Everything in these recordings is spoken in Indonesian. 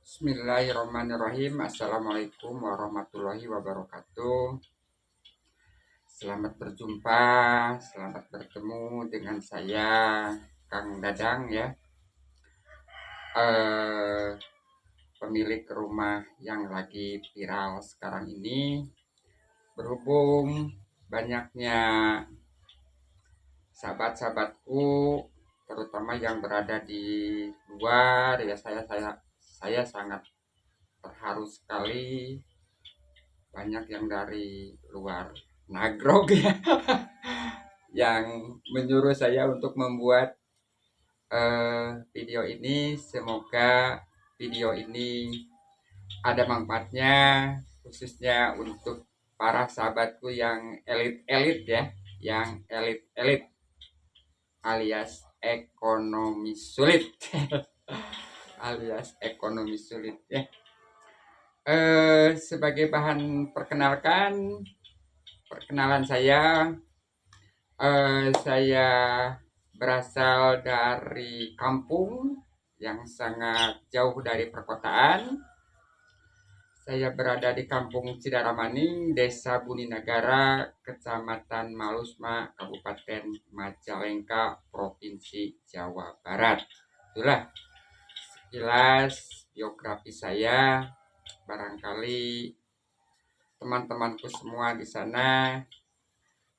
Bismillahirrahmanirrahim. Assalamualaikum warahmatullahi wabarakatuh. Selamat berjumpa, selamat bertemu dengan saya, Kang Dadang ya. Pemilik rumah yang lagi viral sekarang ini. Berhubung banyaknya sahabat-sahabatku, terutama yang berada di luar ya, saya sangat terharu sekali. Banyak yang dari luar Nagrog ya yang menyuruh saya untuk membuat video ini. Semoga video ini ada manfaatnya, khususnya untuk para sahabatku yang elit-elit ya, yang elit-elit alias ekonomi sulit alias ekonomi sulit ya. Sebagai bahan perkenalan saya berasal dari kampung yang sangat jauh dari perkotaan. Saya berada di Kampung Cidaramaning, Desa Buninagara, Kecamatan Malusma, Kabupaten Majalengka, Provinsi Jawa Barat. Itulah sekilas biografi saya. Barangkali teman-temanku semua di sana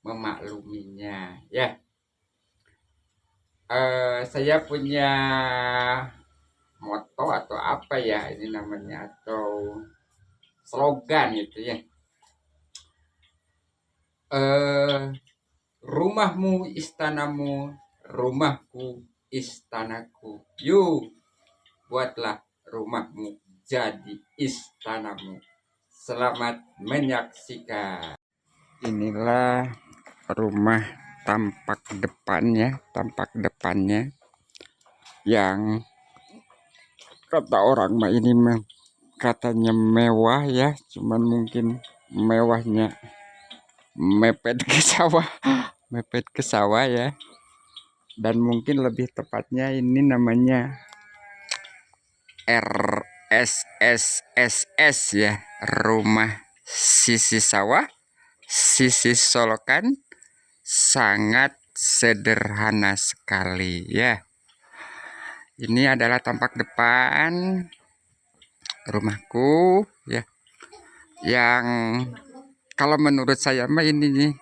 memakluminya ya. Saya punya moto atau apa ya ini namanya, atau slogan itu ya. Rumahmu istanamu, rumahku istanaku. Yuk, buatlah rumahmu jadi istanamu. Selamat menyaksikan. Inilah rumah tampak depannya yang kata orang mah ini katanya mewah ya, cuman mungkin mewahnya mepet ke sawah ya. Dan mungkin lebih tepatnya ini namanya RSSSS ya, rumah sisi sawah, sisi solokan, sangat sederhana sekali ya. Ini adalah tampak depan rumahku ya, yang kalau menurut saya mah ini nih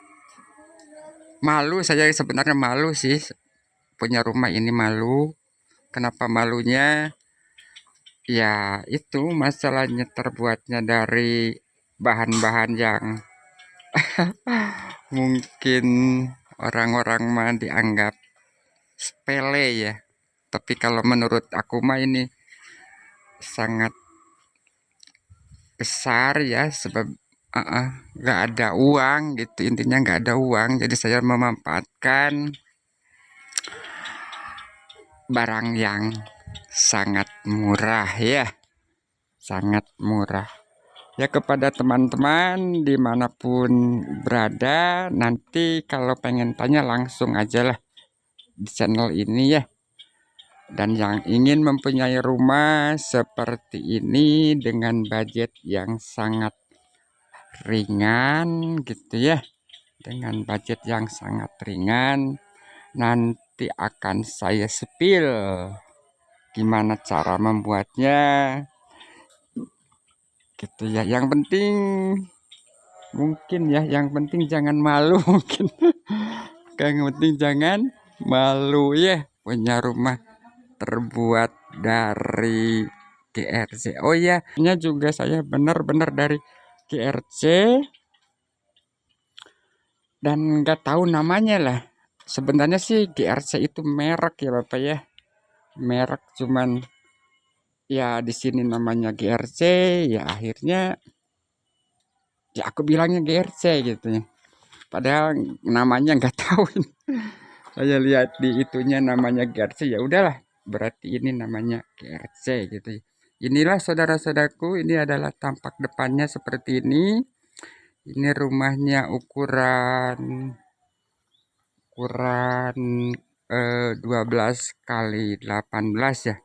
malu. Saya sebenarnya malu sih punya rumah ini, malu. Kenapa malunya? Ya itu masalahnya terbuatnya dari bahan-bahan yang mungkin orang-orang mah dianggap sepele ya. Tapi kalau menurut aku mah ini sangat besar ya, sebab nggak ada uang gitu, intinya nggak ada uang. Jadi saya memanfaatkan barang yang sangat murah ya, sangat murah ya. Kepada teman-teman dimanapun berada, nanti kalau pengen tanya langsung aja lah di channel ini ya. Dan yang ingin mempunyai rumah seperti ini dengan budget yang sangat ringan gitu ya, dengan budget yang sangat ringan, nanti akan saya spill gimana cara membuatnya gitu ya. Yang penting mungkin ya, yang penting jangan malu mungkin. Yang penting jangan malu ya, punya rumah terbuat dari GRC. Oh ya, ini juga saya benar-benar dari GRC dan nggak tahu namanya lah. Sebenarnya sih GRC itu merek ya Bapak ya, merek, cuman ya di sini namanya GRC ya, akhirnya ya aku bilangnya GRC gitu ya. Padahal namanya nggak tahu. Saya lihat di itunya namanya GRC, ya udahlah, berarti ini namanya GRC gitu. Inilah saudara-saudaraku, ini adalah tampak depannya seperti ini. Ini rumahnya ukuran 12 kali 18 ya.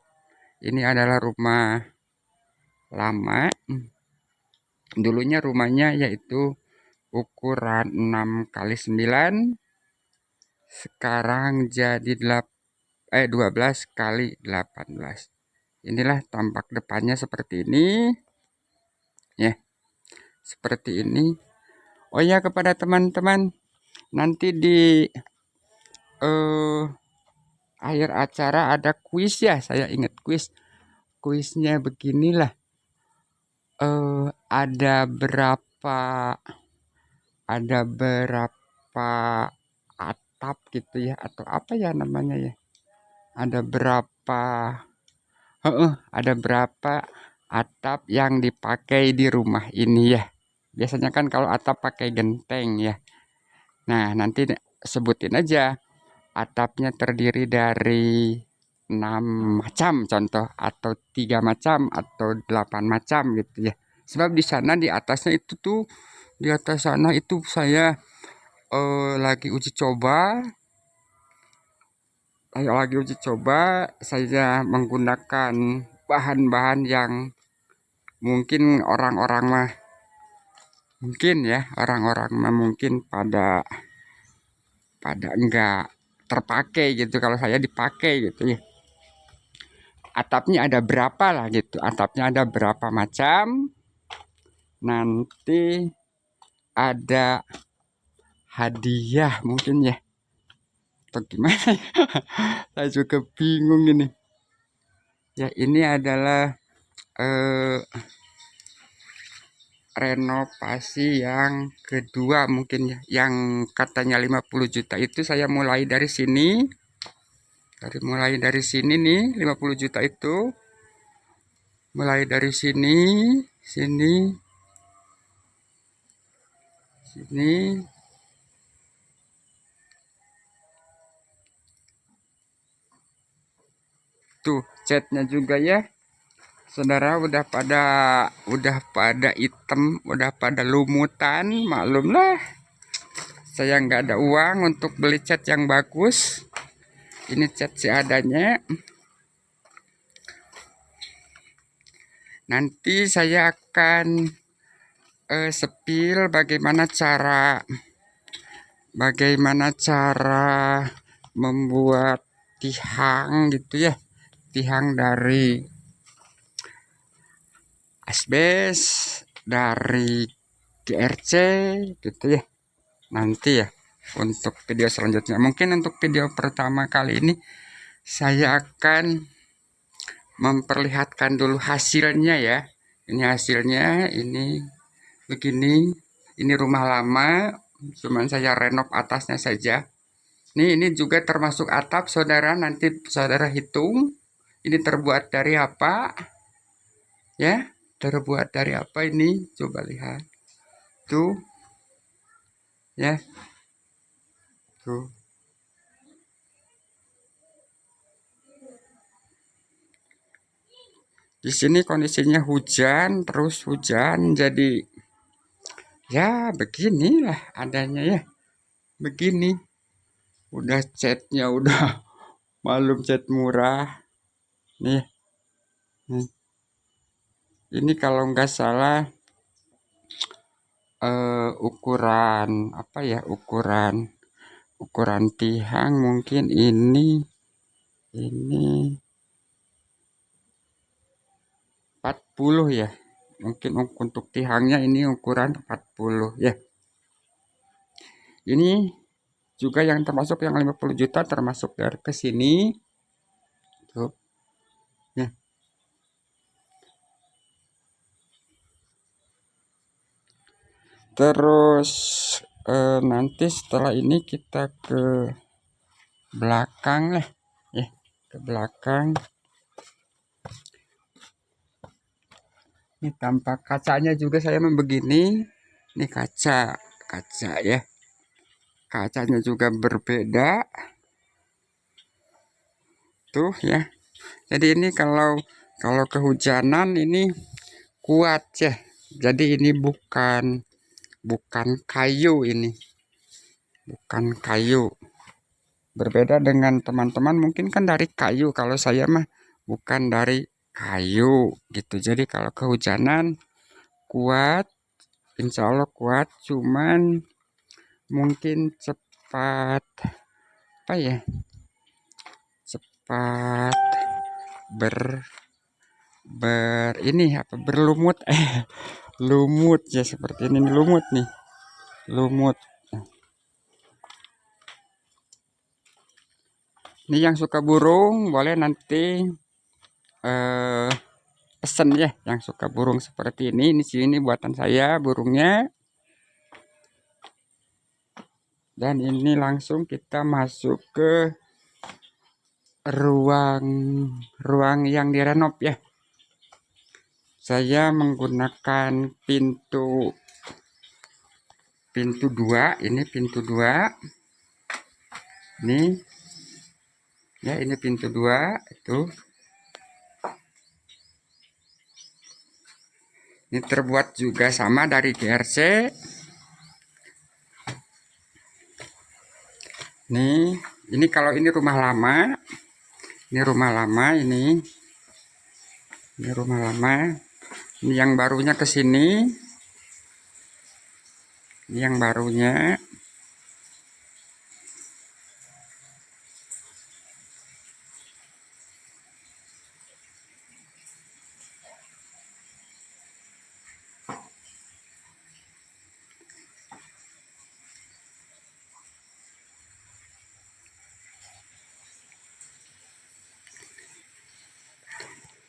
Ini adalah rumah lama. Dulunya rumahnya yaitu ukuran 6 kali 9, sekarang jadi 12 kali 18. Inilah tampak depannya seperti ini. Ya, seperti ini. Oh ya, kepada teman-teman, nanti di akhir acara ada kuis ya. Saya ingat kuis. Kuisnya beginilah. Ada berapa atap gitu ya, atau apa ya namanya ya? Ada berapa atap yang dipakai di rumah ini ya. Biasanya kan kalau atap pakai genteng ya. Nah, nanti sebutin aja atapnya terdiri dari 6 macam contoh, atau 3 macam, atau 8 macam gitu ya. Sebab di sana di atasnya itu tuh, di atas sana itu saya lagi uji coba. Saya menggunakan bahan-bahan yang mungkin orang-orang mah mungkin pada enggak terpakai gitu, kalau saya dipakai gitu ya. Atapnya ada berapa lah gitu, atapnya ada berapa macam. Nanti ada hadiah mungkin ya, atau gimana ya. Saya juga bingung ini ya. Ini adalah renovasi yang kedua mungkin ya. Yang katanya 50 juta itu saya mulai dari sini. Mulai dari sini nih, 50 juta itu. Mulai dari sini, sini, tuh catnya juga ya. Saudara udah pada hitam, udah pada lumutan, maklumlah. Saya nggak ada uang untuk beli cat yang bagus. Ini cat seadanya. Nanti saya akan sepil bagaimana cara membuat tihang gitu ya. Tihang dari asbes, dari GRC gitu ya. Nanti ya untuk video selanjutnya. Mungkin untuk video pertama kali ini saya akan memperlihatkan dulu hasilnya ya. Ini hasilnya, ini begini. Ini rumah lama, cuman saya renov atasnya saja. Ini juga termasuk atap, saudara. Nanti saudara hitung ini terbuat dari apa ya. Terbuat dari apa ini, coba lihat tuh ya, tuh. Di sini kondisinya hujan, terus hujan, jadi ya beginilah adanya ya. Begini. Udah catnya udah malum cat murah. Nih. Ini kalau nggak salah ukuran apa ya? Ukuran tihang mungkin ini 40 ya. Mungkin untuk tihangnya ini ukuran 40 ya. Ini juga yang termasuk yang 50 juta, termasuk dari ke sini. Tuh. Ya. Terus nanti setelah ini kita ke belakang lah ya, ke belakang. Ini tampak kacanya juga saya membegini. Ini kaca ya. Kacanya juga berbeda. Tuh ya. Jadi ini kalau kehujanan ini kuat ya. Jadi ini bukan kayu ini. Bukan kayu. Berbeda dengan teman-teman mungkin kan dari kayu. Kalau saya mah bukan dari kayu gitu. Jadi kalau kehujanan kuat, insya Allah kuat, cuman mungkin cepat apa ya, cepat ber ini apa, berlumut lumut ya, seperti ini lumut nih, lumut. Ini yang suka burung boleh nanti pesen ya, yang suka burung seperti ini sini buatan saya burungnya. Dan ini langsung kita masuk ke ruang yang direnov ya. Saya menggunakan pintu 2, ini pintu 2. Ini ya, ini pintu 2 itu. Ini terbuat juga sama dari GRC. Ini kalau ini rumah lama. Ini rumah lama ini. Ini rumah lama. Ini yang barunya ke sini. Ini yang barunya.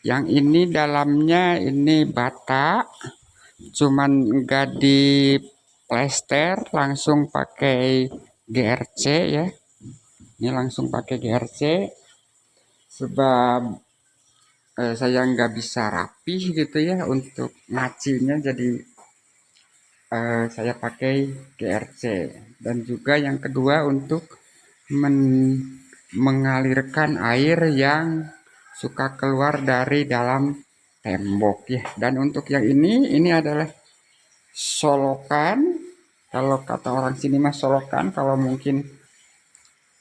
Yang ini dalamnya ini bata, cuman enggak di plester, langsung pakai GRC ya. Ini langsung pakai GRC sebab saya nggak bisa rapih gitu ya untuk ngacinya, jadi saya pakai GRC. Dan juga yang kedua untuk mengalirkan air yang suka keluar dari dalam tembok ya. Dan untuk yang ini adalah solokan, kalau kata orang sini mah solokan, kalau mungkin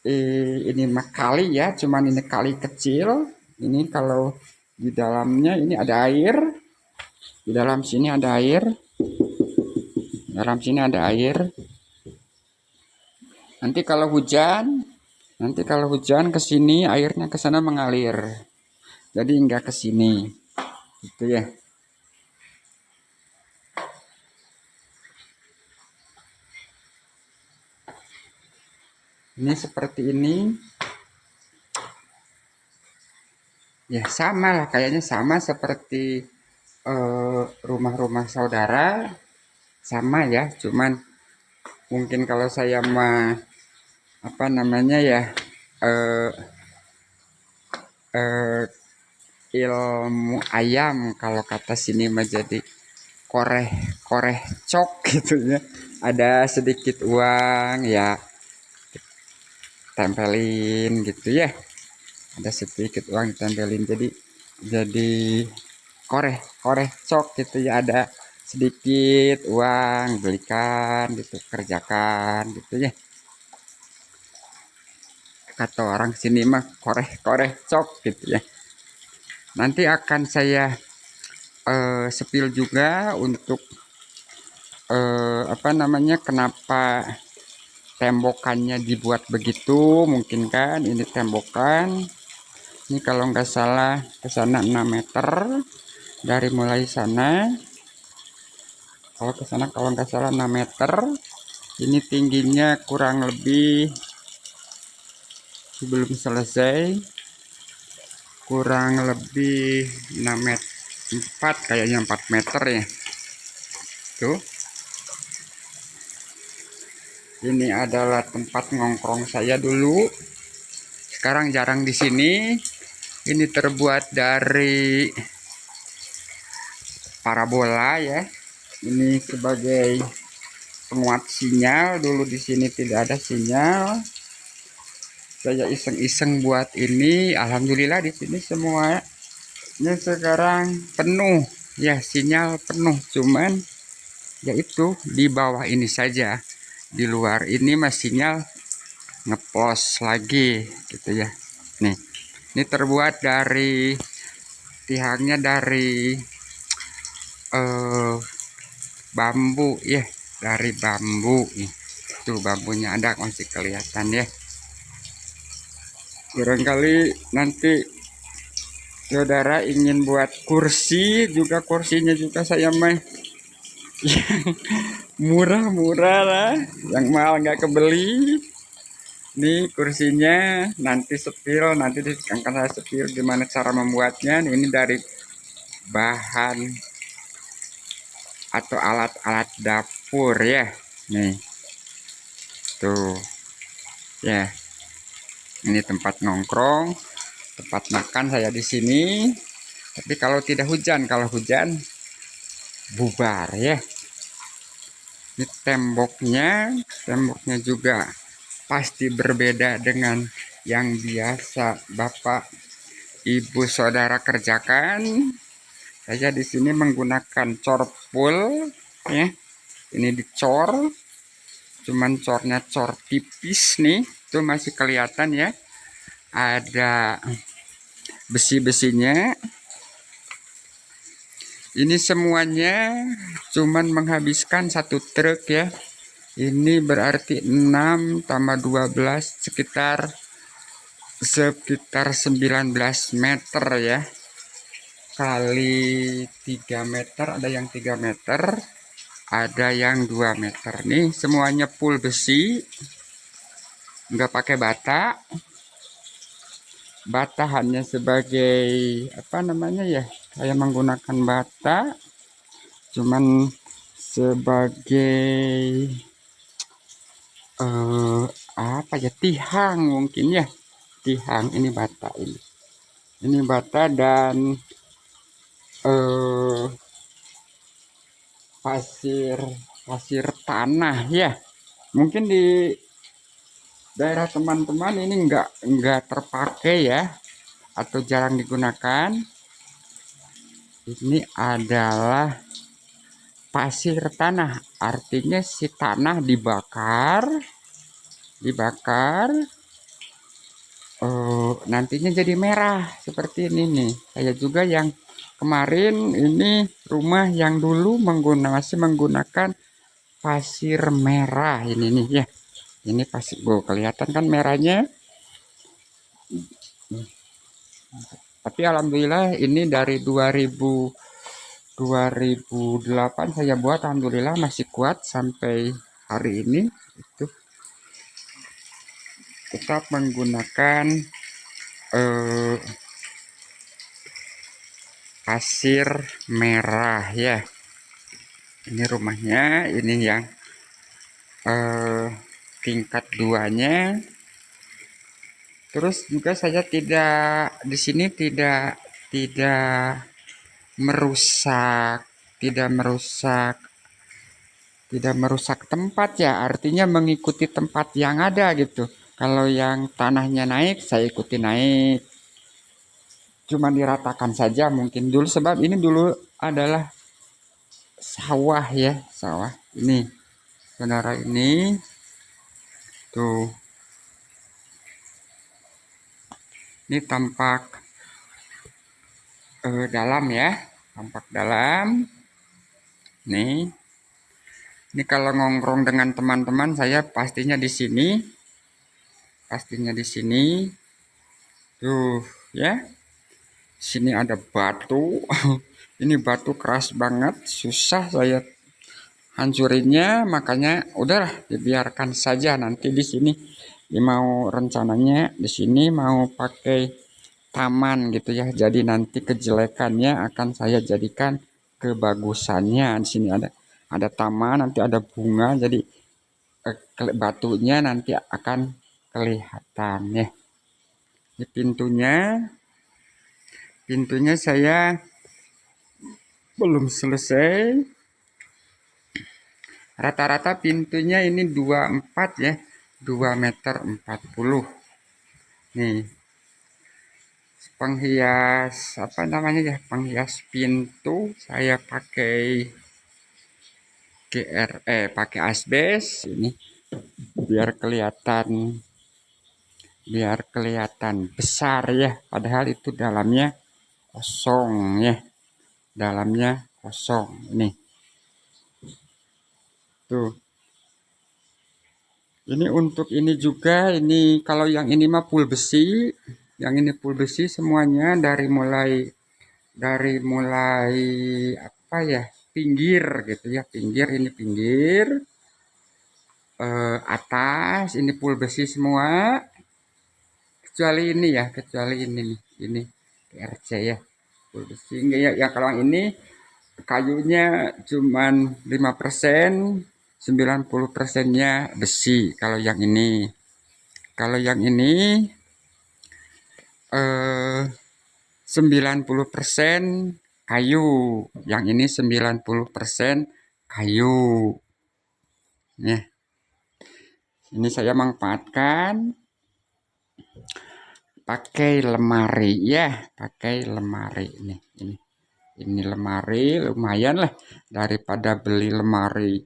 ini mah kali ya, cuman ini kali kecil. Ini kalau di dalamnya ini ada air, di dalam sini ada air, dalam sini ada air. Nanti kalau hujan ke sini airnya ke sana mengalir, jadi enggak ke sini gitu ya. Ini seperti ini ya, sama lah kayaknya, sama seperti rumah-rumah saudara, sama ya, cuman mungkin kalau saya mah apa namanya ya, ilmu ayam, kalau kata sini mah jadi koreh cok gitu ya. Ada sedikit uang ya, tempelin gitu ya, ada sedikit uang ditempelin, jadi koreh cok gitu ya, ada sedikit uang, belikan gitu, kerjakan gitu ya. Kata orang sini mah koreh cok gitu ya. Nanti akan saya sepil juga untuk apa namanya, kenapa tembokannya dibuat begitu. Mungkin kan ini tembokan, ini kalau nggak salah ke sana 6 meter dari mulai sana, kalau ke sana kalau nggak salah 6 meter. Ini tingginya kurang lebih, sebelum selesai kurang lebih 6 meter 4, kayaknya 4 meter ya tuh. Ini adalah tempat ngongkrong saya dulu, sekarang jarang di sini. Ini terbuat dari parabola ya, ini sebagai penguat sinyal. Dulu di sini tidak ada sinyal, saya iseng-iseng buat ini, alhamdulillah di sini semuanya sekarang penuh ya, sinyal penuh. Cuman yaitu di bawah ini saja, di luar ini masih sinyal ngeplos lagi gitu ya. Nih, ini terbuat dari tihangnya dari bambu ya, dari bambu nih. Tuh bambunya ada, masih kelihatan ya. Barangkali nanti saudara ingin buat kursi juga, kursinya juga saya mah murah-murah lah, yang mahal nggak kebeli. Ini kursinya nanti sepil, nanti akan saya sepil gimana cara membuatnya. Ini dari bahan atau alat-alat dapur ya. Nih, tuh ya. Ini tempat nongkrong, tempat makan saya di sini. Tapi kalau tidak hujan, kalau hujan bubar ya. Ini temboknya juga pasti berbeda dengan yang biasa Bapak Ibu Saudara kerjakan. Saya di sini menggunakan cor full ya. Ini dicor, cuman cornya cor tipis nih, itu masih kelihatan ya. Ada besi-besinya. Ini semuanya cuman menghabiskan satu truk ya. Ini berarti 6 tambah 12 sekitar 19 meter ya. Kali 3 meter, ada yang 3 meter, ada yang 2 meter. Nih semuanya full besi. Nggak pakai bata. Bata hanya sebagai apa namanya ya, saya menggunakan bata cuman sebagai apa ya, tihang mungkin ya, tihang. Ini bata, ini bata dan pasir tanah ya. Mungkin di daerah teman-teman ini enggak terpakai ya, atau jarang digunakan. Ini adalah pasir tanah, artinya si tanah dibakar nantinya jadi merah seperti ini nih. Saya juga yang kemarin ini rumah yang dulu masih menggunakan pasir merah ini nih ya. Ini pasir, kelihatan kan merahnya. Tapi alhamdulillah ini dari 2008 saya buat, alhamdulillah masih kuat sampai hari ini. Itu tetap menggunakan pasir merah ya. Ini rumahnya, ini yang tingkat 2-nya. Terus juga saya tidak di sini tidak merusak tidak merusak tempat ya, artinya mengikuti tempat yang ada gitu. Kalau yang tanahnya naik, saya ikuti naik, cuma diratakan saja mungkin dulu, sebab ini dulu adalah sawah ya, sawah. Ini saudara, ini tuh, ini tampak dalam ya, tampak dalam nih. Ini kalau nongkrong dengan teman-teman saya pastinya di sini, tuh ya. Sini ada batu. Ini batu keras banget, susah saya hancurinnya, makanya udahlah dibiarkan saja. Nanti di sini mau rencananya di sini mau pakai taman gitu ya. Jadi nanti kejelekannya akan saya jadikan kebagusannya. Di sini ada taman, nanti ada bunga, jadi batunya nanti akan kelihatan ya. Ini pintunya saya belum selesai. Rata-rata pintunya ini 24 ya, 2 meter 40. Nih penghias apa namanya ya, penghias pintu saya pakai pakai asbes ini, biar kelihatan besar ya, padahal itu dalamnya kosong ya, dalamnya kosong ini tuh. Ini untuk ini juga, ini kalau yang ini mah full besi, yang ini full besi semuanya, dari mulai apa ya, pinggir gitu ya, pinggir, ini pinggir, atas ini full besi semua, kecuali ini ya, kecuali ini nih, ini PRC ya, full besi. Enggak ya, ya kalau yang ini kayunya cuman 5%, 90%-nya besi kalau yang ini. Kalau yang ini eh 90% kayu, yang ini 90% kayu. Ya, ini saya manfaatkan pakai lemari ya, pakai lemari ini lemari lumayan lah, daripada beli lemari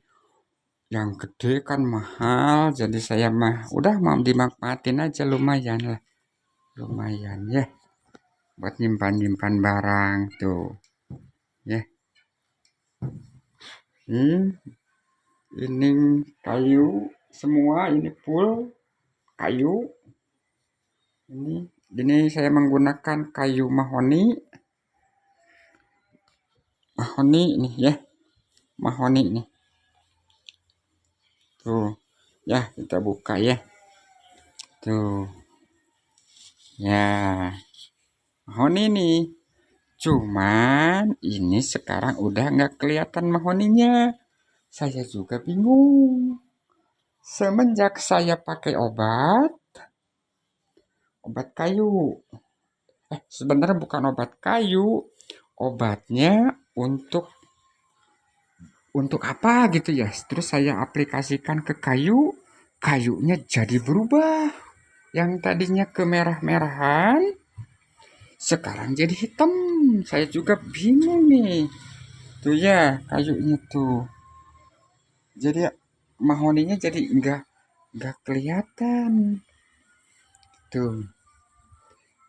yang gede kan mahal, jadi saya mah udah mau dimanfaatin aja, lumayan lah, lumayan ya buat nyimpan-nyimpan barang tuh ya. Ini kayu semua, ini full kayu. Ini saya menggunakan kayu mahoni. Mahoni nih ya. Mahoni nih. Tuh. Ya, kita buka ya. Tuh. Ya. Mahoni nih. Cuman ini sekarang udah nggak kelihatan mahoninya. Saya juga bingung. Semenjak saya pakai obat kayu. Sebenarnya bukan obat kayu. Obatnya untuk apa gitu ya. Terus saya aplikasikan ke kayu, kayunya jadi berubah. Yang tadinya kemerah-merahan, sekarang jadi hitam. Saya juga bingung nih. Tuh ya, kayunya tuh. Jadi mahoninya jadi enggak kelihatan. Tuh.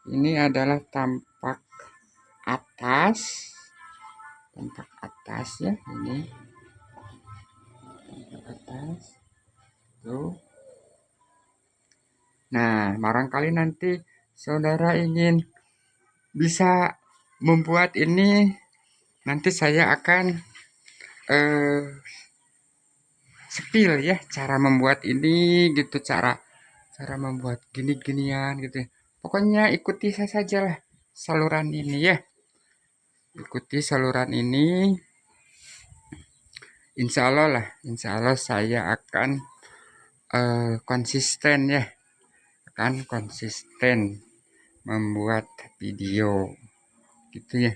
Ini adalah tampak atas. Tampak atas ya, ini. Tampak atas. Tuh. Nah, barangkali nanti saudara ingin bisa membuat ini, nanti saya akan spill ya cara membuat ini gitu, cara membuat gini-ginian gitu. Pokoknya ikuti saya saja lah saluran ini ya. Ikuti saluran ini. Insya Allah saya akan konsisten ya. Akan konsisten membuat video gitu ya.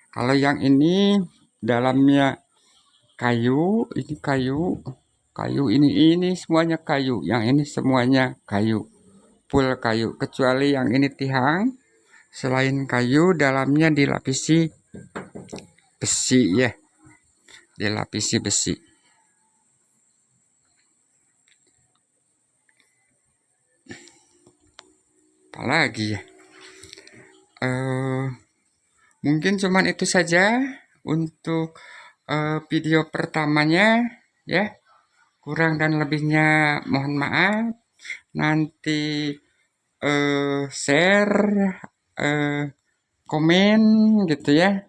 Kalau yang ini dalamnya kayu, ini kayu ini semuanya kayu, yang ini semuanya kayu, full kayu, kecuali yang ini tiang, selain kayu dalamnya dilapisi besi ya, dilapisi besi. Apalagi ya, mungkin cuman itu saja untuk video pertamanya ya. Kurang dan lebihnya mohon maaf. Nanti share, komen gitu ya,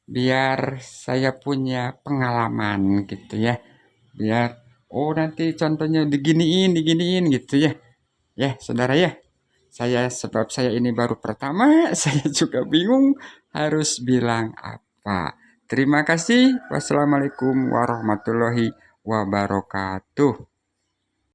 biar saya punya pengalaman gitu ya, biar nanti contohnya diginiin gitu ya. Ya saudara ya, sebab saya ini baru pertama, saya juga bingung harus bilang apa. Terima kasih. Wassalamualaikum warahmatullahi wabarakatuh.